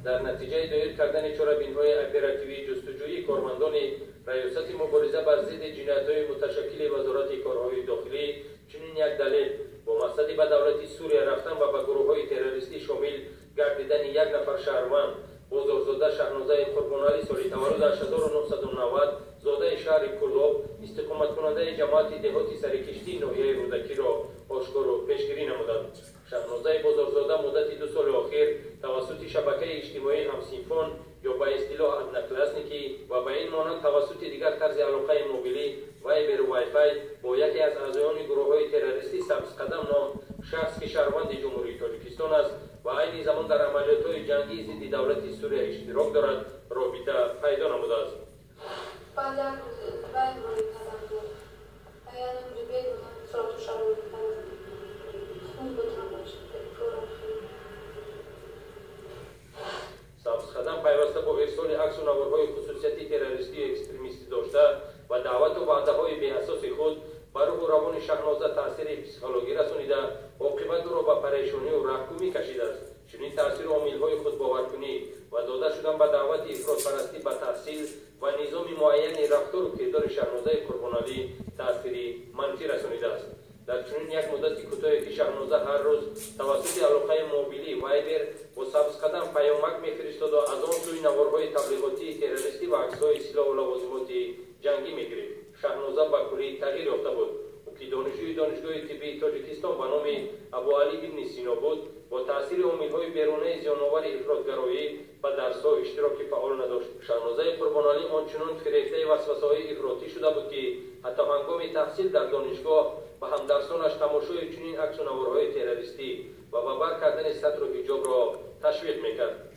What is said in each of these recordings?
در نتیجه دایر کردن چاره‌بین‌های اپراتیوی جستجویی کارمندان ریاست مبارزه بر ضد جنایت‌های متشکل وزارت کارهای داخلی چنین یک دلیل با مقصد به دولت سوریه رفتن و به گروه‌های تروریستی شامل گردیدن یک نفر شهروند بازارزاده شهنازه قربانعلی سالی تولد 1990 زاده شهر کلاب استقامت کننده جماعت دهاتی سرکشتی ناحیه رودکی را آشکار و پیشگیری نمودند. شهنازه بازارزاده مدت 2 سال اخیر توسط شبکه اجتماعی همسینفون یا به اصطلاح ادنکلاسنیکی و به این مانند توسط دیگر طرز علاقه موبیلی وایبر و وایفای با یکی از اعضایان گروه‌های تروریستی سبزقدم نام شخص که شهروند جمهوری تاجیکستان است و عین زمان در عملیات‌های جنگی ضد دولت سوریه اشتراک دارد رابطه پیدا نموده است. سبزقدم پیوسته با ارسال عکس و نوارهای خصوصیت تروریستی و اکستریمیستی داشته و دعوت و وعده‌های بی‌اساس خود بر روح و روان شهنازه تاثیر پسیکولوژی رسانیده عاقبت را به پریشانی و رهگمی کشیده است. چنین تاثیر عامل‌های خودباورکنی و داده شدن به دعوت افراط‌پرستی به تحصیل و نظام معین رفتار و کردار شهنازه قربانعلی تاثیری منفی رسانیده است. در چنین یک مدت کوتاهی که شهنازه هر روز توسط علاقه موبیلی وایبر و سبزقدم پیامک می‌فرستاد و از آن سوی نوارهای تبلیغاتی تروریستی و عکس‌های سلاح و لوازمات جنگی می‌گرفت. شهنازه به کلی تغییر یافته بود و که دانشجوی دانشگاه طبی تاجیکستان به نام ابوعلی بن سینا بود با تاثیر عامل‌های بیرونی زیان‌آور افراط‌گرایی و درس‌ها اشتراک فعال نداشت. شهنازه قربانعلی آنچنان فریفته وسوسه‌های افراطی شده بود که حتی هنگام تحصیل در دانشگاه و همدرسانش تماشای چنین عکس و نوارهای تروریستی و بر کردن ستر و حجاب را تشویق می‌کرد.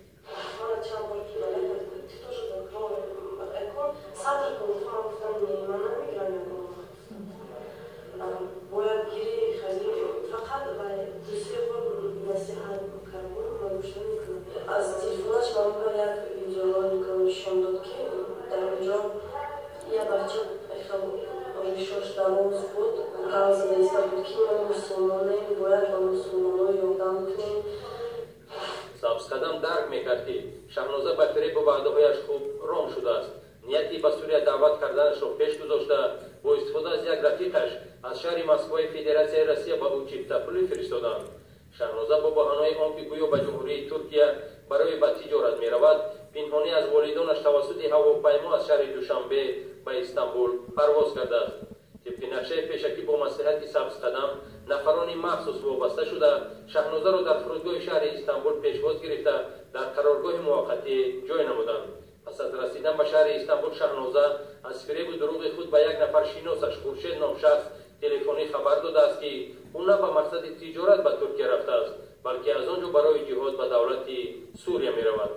از تلفنش من یک ویدیو نشان داد که در اونجا یه بچه ریشاش دماغ بود گاز دسته بود که من مسلمانه باید با مسلمانه یادم کنیم. سبزقدم درک میکرد که شهنازه به فریب و وعده‌هایش خوب رام شده است. نیتی به سوریه دعوت کردنش را پیش گذاشته با استفاده از یک رفیقش از شهر مسکو فدراسیون روسیه به او چیپتا پولی فرستادند. شهنازه با بهانه‌ی آنکه گویا به جمهوری ترکیه برای به تجارت می‌رود پنهانی از والدانش توسط هواپیما از شهر دوشنبه به استانبول پرواز کرده است. طبق نقشه پیشکی با مصلحت سبزقدم نفرانی مخصوص وابسته شده شهنازه را در فرودگاه شهر استانبول پیشواز گرفته در قرارگاه موقتی جای نمودند. پس از رسیدن به شهر استانبول شهنازه از فریب و دروغ خود به یک نفر شناسش خورشید نام شخص تلفنی خبر داده است که او نه به مقصد تجارت به ترکیه رفته است بلکه از آنجا برای جهاد به دولت سوریه می رود.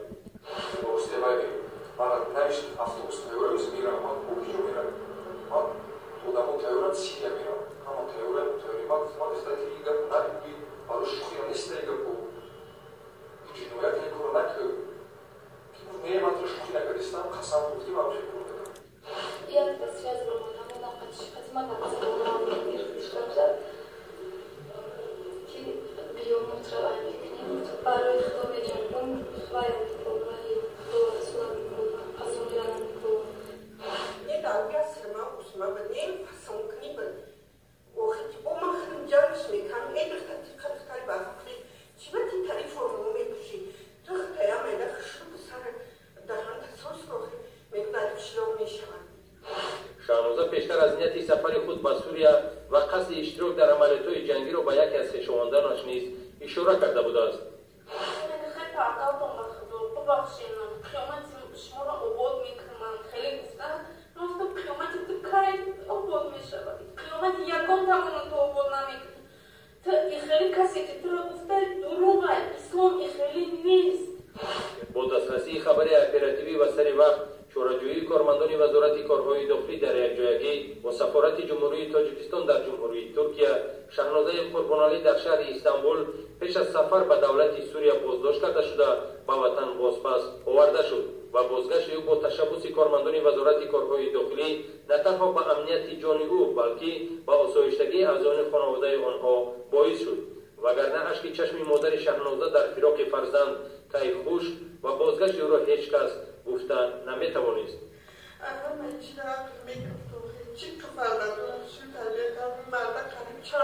شهنازه پیشتر از نیت سفر خود به سوریه و قصد اشتراک در عملیات‌های جنگی را به یکی از خویشاوندانش نیز اشاره کرده بوده است. با دسترسی خبر اپراتیوی و سری وقت شوراجویی کارمندان وزارت کارهای داخلی در یکجایگی و سفارت جمهوری تاجیکستان در جمهوری ترکیه شهنازه قربانعلی در شهر استانبول پیش از سفر به دولت سوریه بازداشت کرده شده به وطن بازپس آورده شد و بازگشت او با تشبث کارمندان وزارت کارهای داخلی نه تنها به امنیت جان او بلکه به آسایشتگی اعضای خانواده آنها باعث شد. وگرنه اشک چشم مادر شهنازه در فراق فرزند تای خوش و بازگشت او را هیچ کس گفتن نمیتوانست. اول من چیزا میگفتم چی تو فردا شو تربیت کردم مرد قریب 4